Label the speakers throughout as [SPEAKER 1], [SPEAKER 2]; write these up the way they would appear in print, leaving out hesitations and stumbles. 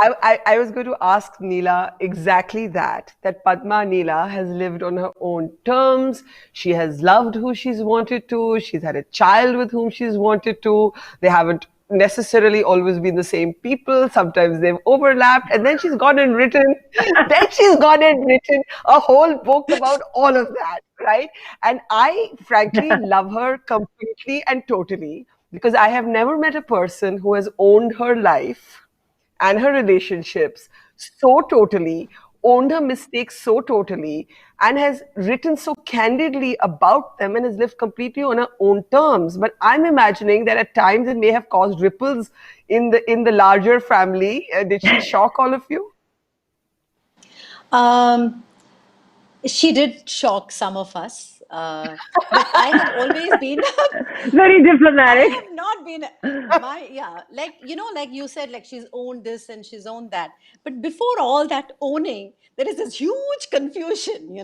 [SPEAKER 1] I was going to ask Neela exactly that Padma Neela has lived on her own terms. She has loved who she's wanted to. She's had a child with whom she's wanted to. They haven't necessarily always been the same people. Sometimes they've overlapped. And then she's gone and written, then she's gone and written a whole book about all of that, right? And I frankly love her completely and totally because I have never met a person who has owned her life and her relationships so totally, owned her mistakes so totally, and has written so candidly about them and has lived completely on her own terms. But I'm imagining that at times it may have caused ripples in the larger family. Did she shock all of you?
[SPEAKER 2] Um, she did shock some of us, but I have always been
[SPEAKER 3] Very diplomatic.
[SPEAKER 2] I have not been my yeah, like like you said, like she's owned this and she's owned that. But before all that owning, there is this huge confusion,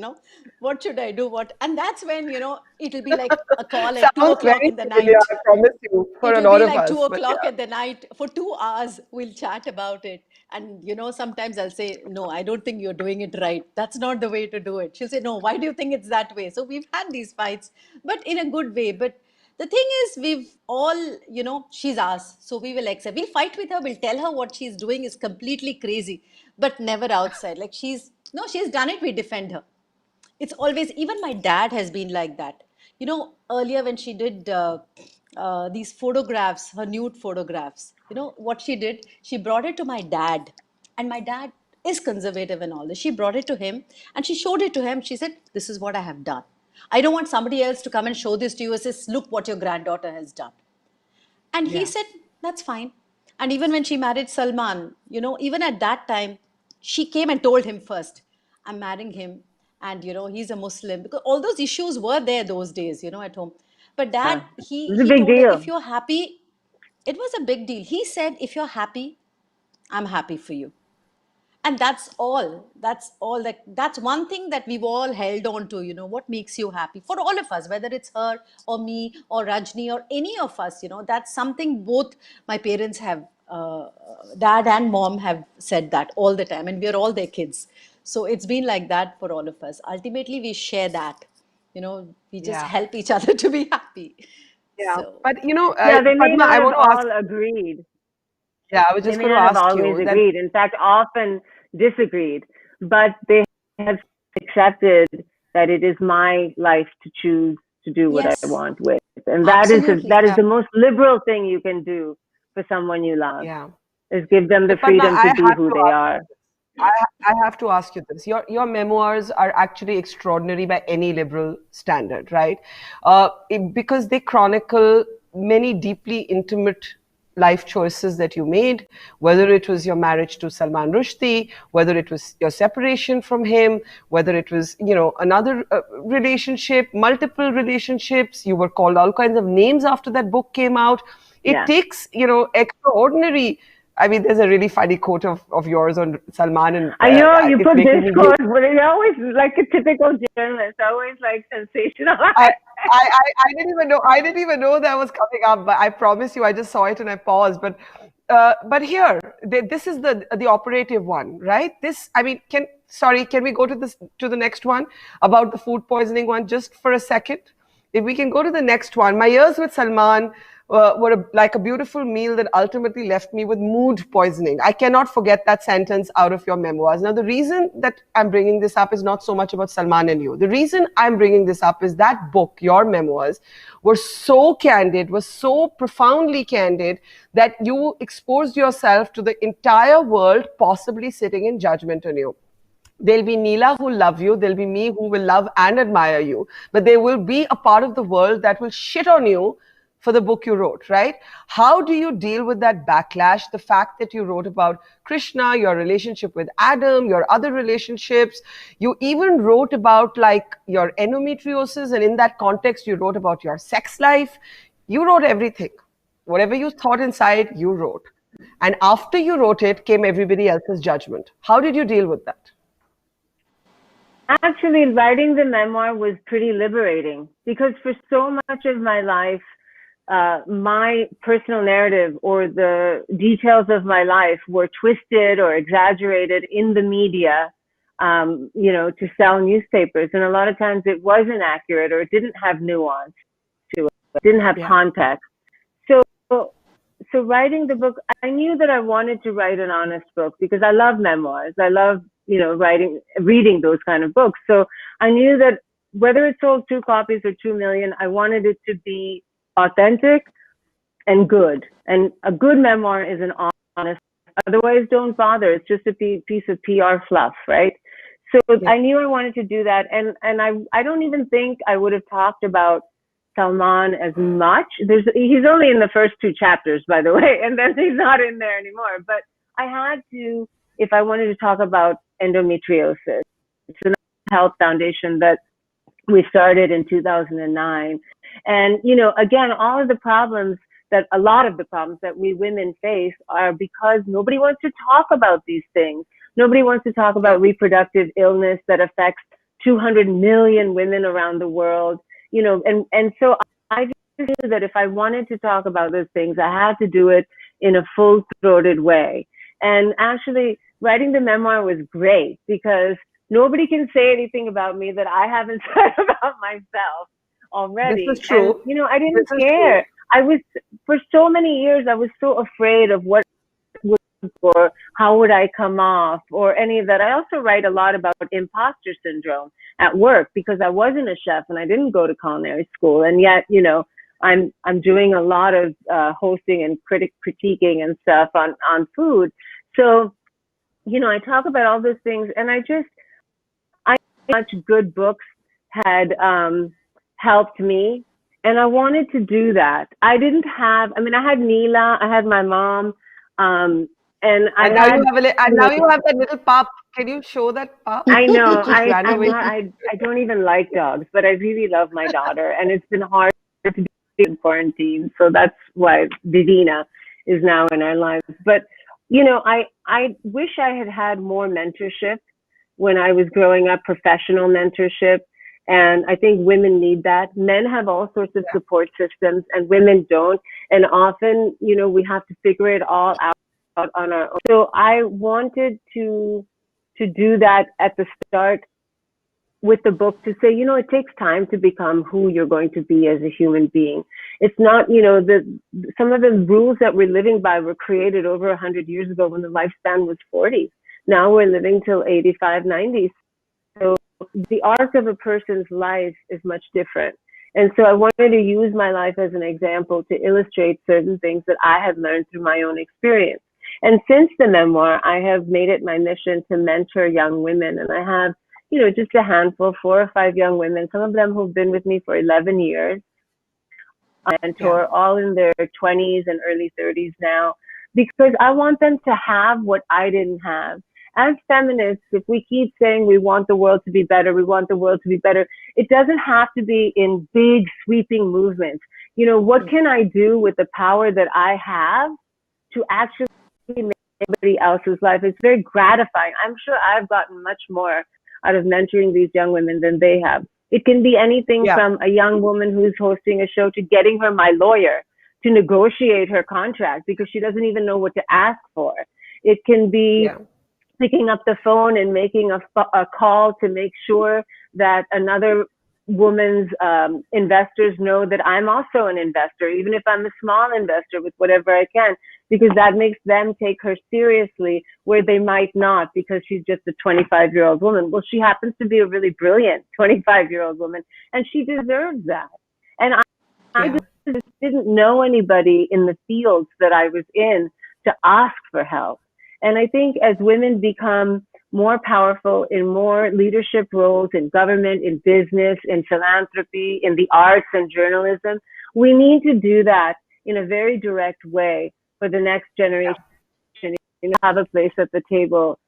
[SPEAKER 2] what should I do? What and that's when, it'll be like a call at two
[SPEAKER 1] Sounds
[SPEAKER 2] o'clock
[SPEAKER 1] very
[SPEAKER 2] in the
[SPEAKER 1] familiar,
[SPEAKER 2] night.
[SPEAKER 1] I promise you, for
[SPEAKER 2] It
[SPEAKER 1] a
[SPEAKER 2] will
[SPEAKER 1] lot
[SPEAKER 2] be
[SPEAKER 1] of
[SPEAKER 2] like two
[SPEAKER 1] us. But
[SPEAKER 2] o'clock
[SPEAKER 1] yeah.
[SPEAKER 2] at the night. For 2 hours, we'll chat about it. And, sometimes I'll say, no, I don't think you're doing it right. That's not the way to do it. She'll say, no, why do you think it's that way? So we've had these fights, but in a good way. But the thing is, we've all, she's ours. So we will accept. We'll fight with her. We'll tell her what she's doing is completely crazy, but never outside. Like no, she's done it. We defend her. It's always, even my dad has been like that. Earlier when she did these photographs, her nude photographs, what she did, she brought it to my dad. And my dad is conservative and all this. She brought it to him and she showed it to him. She said, this is what I have done. I don't want somebody else to come and show this to you and says, look what your granddaughter has done. And he
[SPEAKER 1] Yeah.
[SPEAKER 2] said, that's fine. And even when she married Salman, even at that time, she came and told him first, I'm marrying him. And, he's a Muslim. Because all those issues were there those days, at home. But dad,
[SPEAKER 3] Yeah.
[SPEAKER 2] he,
[SPEAKER 3] It's a
[SPEAKER 2] he
[SPEAKER 3] big
[SPEAKER 2] told her, if
[SPEAKER 3] deal.
[SPEAKER 2] you're happy, it was a big deal. He said, if you're happy, I'm happy for you. And that's all that's one thing that we've all held on to, what makes you happy for all of us, whether it's her or me or Rajni or any of us, that's something both my parents have, dad and mom have said that all the time, and we're all their kids. So it's been like that for all of us. Ultimately we share that, we just
[SPEAKER 1] Yeah.
[SPEAKER 2] help each other to be happy.
[SPEAKER 1] Yeah.
[SPEAKER 2] So
[SPEAKER 1] But,
[SPEAKER 3] Yeah, they may
[SPEAKER 1] Padma,
[SPEAKER 3] not
[SPEAKER 1] I
[SPEAKER 3] have
[SPEAKER 1] want to ask,
[SPEAKER 3] all agreed.
[SPEAKER 1] yeah, I was
[SPEAKER 3] They
[SPEAKER 1] just
[SPEAKER 3] may
[SPEAKER 1] going to
[SPEAKER 3] not have
[SPEAKER 1] ask
[SPEAKER 3] always
[SPEAKER 1] you that.
[SPEAKER 3] agreed. In fact, often disagreed, but they have accepted that it is my life to choose to do what I
[SPEAKER 2] yes,
[SPEAKER 3] want with. And
[SPEAKER 2] absolutely.
[SPEAKER 3] that is
[SPEAKER 1] Yeah.
[SPEAKER 3] the most liberal thing you can do for someone you love,
[SPEAKER 1] Yeah.
[SPEAKER 3] is give them the
[SPEAKER 1] But Padma,
[SPEAKER 3] freedom
[SPEAKER 1] I
[SPEAKER 3] to
[SPEAKER 1] have
[SPEAKER 3] be who
[SPEAKER 1] to
[SPEAKER 3] they
[SPEAKER 1] ask
[SPEAKER 3] are.
[SPEAKER 1] you this. I have to ask you this. Your memoirs are actually extraordinary by any liberal standard, right? Because they chronicle many deeply intimate life choices that you made, whether it was your marriage to Salman Rushdie, whether it was your separation from him, whether it was, another relationship, multiple relationships. You were called all kinds of names after that book came out. It
[SPEAKER 3] Yeah.
[SPEAKER 1] takes, extraordinary. I mean, there's a really funny quote of yours on Salman, and
[SPEAKER 3] I know you
[SPEAKER 1] it's
[SPEAKER 3] put
[SPEAKER 1] making
[SPEAKER 3] this
[SPEAKER 1] me
[SPEAKER 3] quote,
[SPEAKER 1] giggle.
[SPEAKER 3] but it's always like a typical journalist, always like sensationalized.
[SPEAKER 1] I didn't even know. I didn't even know that was coming up. But I promise you, I just saw it and I paused. But here, this is the operative one, right? This, I mean, can we go to the next one about the food poisoning one just for a second? If we can go to the next one, my years with Salman were like a beautiful meal that ultimately left me with mood poisoning. I cannot forget that sentence out of your memoirs. Now, the reason that I'm bringing this up is not so much about Salman and you. The reason I'm bringing this up is that book, your memoirs, were so candid, was so profoundly candid that you exposed yourself to the entire world, possibly sitting in judgment on you. There'll be Neela who love you. There'll be me who will love and admire you. But there will be a part of the world that will shit on you for the book you wrote, right? How do you deal with that backlash? The fact that you wrote about Krishna, your relationship with Adam, your other relationships. You even wrote about like your endometriosis. And in that context, you wrote about your sex life. You wrote everything. Whatever you thought inside, you wrote. And after you wrote it came everybody else's judgment. How did you deal with that?
[SPEAKER 3] Actually, writing the memoir was pretty liberating because for so much of my life, my personal narrative or the details of my life were twisted or exaggerated in the media, to sell newspapers. And a lot of times it wasn't accurate, or it didn't have nuance to it, it didn't have
[SPEAKER 1] Yeah.
[SPEAKER 3] context. So, so writing the book, I knew that I wanted to write an honest book because I love memoirs. I love, reading those kind of books. So I knew that whether it sold 2 copies or 2 million, I wanted it to be authentic and good. And a good memoir is an honest, otherwise don't bother. It's just a piece of PR fluff, right? So
[SPEAKER 1] Yeah.
[SPEAKER 3] I knew I wanted to do that. And I don't even think I would have talked about Salman as much. He's only in the first 2 chapters, by the way, and then he's not in there anymore. But I had to, if I wanted to talk about endometriosis. It's a health foundation that we started in 2009. And, again, a lot of the problems that we women face are because nobody wants to talk about these things. Nobody wants to talk about reproductive illness that affects 200 million women around the world, and so I just knew that if I wanted to talk about those things, I had to do it in a full-throated way. And actually, writing the memoir was great because nobody can say anything about me that I haven't said about myself already.
[SPEAKER 1] This is true.
[SPEAKER 3] And, I didn't care. For so many years, I was so afraid of what or how would I come off or any of that. I also write a lot about imposter syndrome at work because I wasn't a chef and I didn't go to culinary school. And yet, I'm doing a lot of hosting and critiquing and stuff on food. So, I talk about all those things, and I much good books had helped me, and I wanted to do that. I had Neela, I had my mom, and
[SPEAKER 1] now you have that little pup. Can you show that pup?
[SPEAKER 3] I know.
[SPEAKER 1] Just ran away.
[SPEAKER 3] I don't even like dogs, but I really love my daughter, and it's been hard to do in quarantine. So that's why Divina is now in our lives. But I wish I had had more mentorship when I was growing up, professional mentorship. And I think women need that. Men have all sorts of support systems, and women don't. And often, we have to figure it all out on our own. So I wanted to do that at the start with the book, to say, it takes time to become who you're going to be as a human being. It's not, some of the rules that we're living by were created over 100 years ago when the lifespan was 40. Now we're living till 85, 90. So the arc of a person's life is much different. And so I wanted to use my life as an example to illustrate certain things that I had learned through my own experience. And since the memoir, I have made it my mission to mentor young women. And I have, just a handful, 4 or 5 young women, some of them who've been with me for 11 years. I mentor all in their 20s and early 30s now, because I want them to have what I didn't have. As feminists, if we keep saying we want the world to be better, we want the world to be better, it doesn't have to be in big sweeping movements. What can I do with the power that I have to actually make somebody else's life? It's very gratifying. I'm sure I've gotten much more out of mentoring these young women than they have. It can be anything from a young woman who's hosting a show to getting her my lawyer to negotiate her contract because she doesn't even know what to ask for. It can be picking up the phone and making a call to make sure that another woman's investors know that I'm also an investor, even if I'm a small investor, with whatever I can, because that makes them take her seriously where they might not, because she's just a 25-year-old woman. Well, she happens to be a really brilliant 25-year-old woman, and she deserves that. And I just didn't know anybody in the fields that I was in to ask for help. And I think as women become more powerful in more leadership roles in government, in business, in philanthropy, in the arts and journalism, we need to do that in a very direct way for the next generation. Have a place at the table.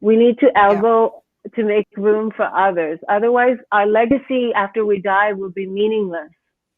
[SPEAKER 3] We need to elbow to make room for others. Otherwise, our legacy after we die will be meaningless.